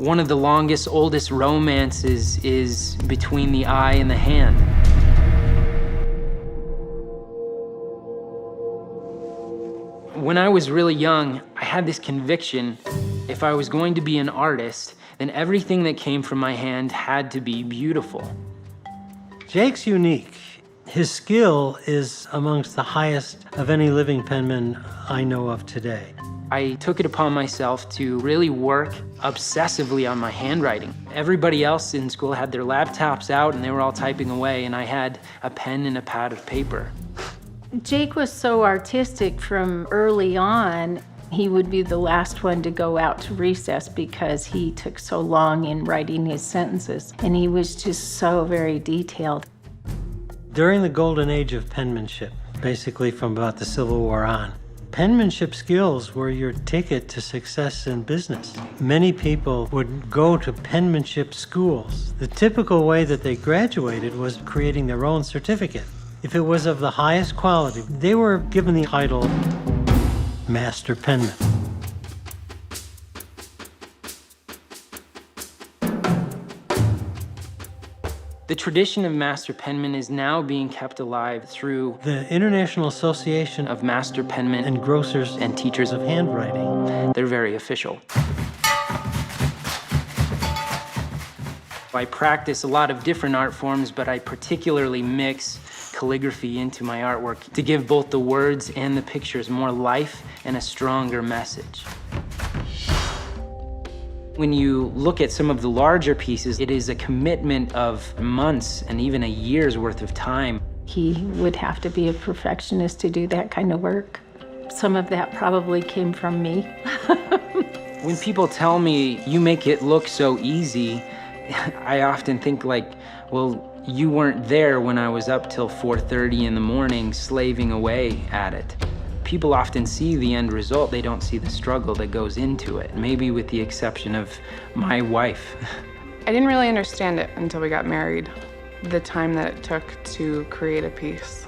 One of the longest, oldest romances is between the eye and the hand. When I was really young, I had this conviction, if I was going to be an artist, then everything that came from my hand had to be beautiful. Jake's unique. His skill is amongst the highest of any living penman I know of today. I took it upon myself to really work obsessively on my handwriting. Everybody else in school had their laptops out and they were all typing away, and I had a pen and a pad of paper. Jake was so artistic from early on. He would be the last one to go out to recess because he took so long in writing his sentences, and he was just so very detailed. During the golden age of penmanship, basically from about the Civil War on, penmanship skills were your ticket to success in business. Many people would go to penmanship schools. The typical way that they graduated was creating their own certificate. If it was of the highest quality, they were given the title Master Penman. The tradition of Master Penman is now being kept alive through the International Association of Master Penmen and Grocers and Teachers of Handwriting. They're very official. I practice a lot of different art forms, but I particularly mix calligraphy into my artwork to give both the words and the pictures more life and a stronger message. When you look at some of the larger pieces, it is a commitment of months and even a year's worth of time. He would have to be a perfectionist to do that kind of work. Some of that probably came from me. When people tell me, you make it look so easy, I often think like, well, you weren't there when I was up till 4:30 in the morning slaving away at it. People often see the end result, they don't see the struggle that goes into it, maybe with the exception of my wife. I didn't really understand it until we got married, the time that it took to create a piece.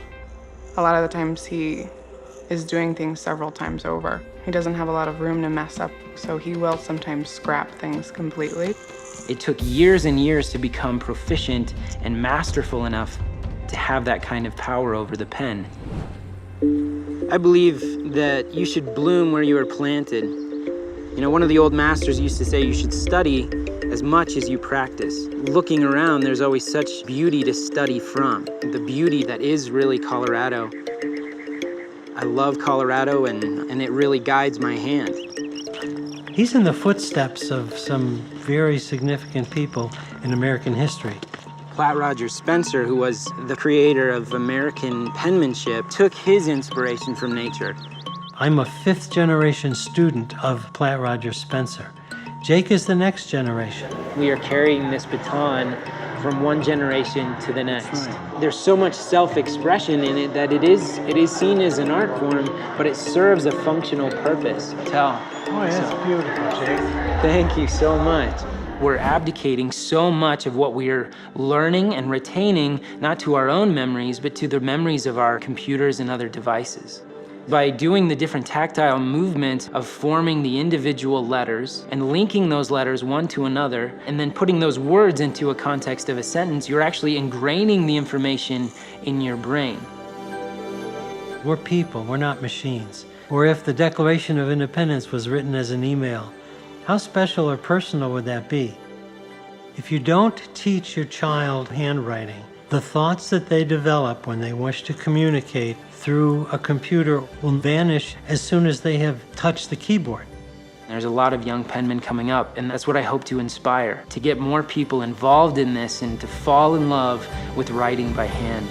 A lot of the times he is doing things several times over. He doesn't have a lot of room to mess up, so he will sometimes scrap things completely. It took years and years to become proficient and masterful enough to have that kind of power over the pen. I believe that you should bloom where you are planted. You know, one of the old masters used to say you should study as much as you practice. Looking around, there's always such beauty to study from. The beauty that is really Colorado. I love Colorado, and it really guides my hand. He's in the footsteps of some very significant people in American history. Platt Rogers Spencer, who was the creator of American penmanship, took his inspiration from nature. I'm a fifth-generation student of Platt Rogers Spencer. Jake is the next generation. We are carrying this baton from one generation to the next. Right. There's so much self-expression in it that it is seen as an art form, but it serves a functional purpose. Tell. Oh, yeah, it's beautiful, Jake. Thank you so much. We're abdicating so much of what we're learning and retaining, not to our own memories, but to the memories of our computers and other devices. By doing the different tactile movement of forming the individual letters and linking those letters one to another, and then putting those words into a context of a sentence, you're actually ingraining the information in your brain. We're people, we're not machines. Or if the Declaration of Independence was written as an email, how special or personal would that be? If you don't teach your child handwriting, the thoughts that they develop when they wish to communicate through a computer will vanish as soon as they have touched the keyboard. There's a lot of young penmen coming up, and that's what I hope to inspire, to get more people involved in this and to fall in love with writing by hand.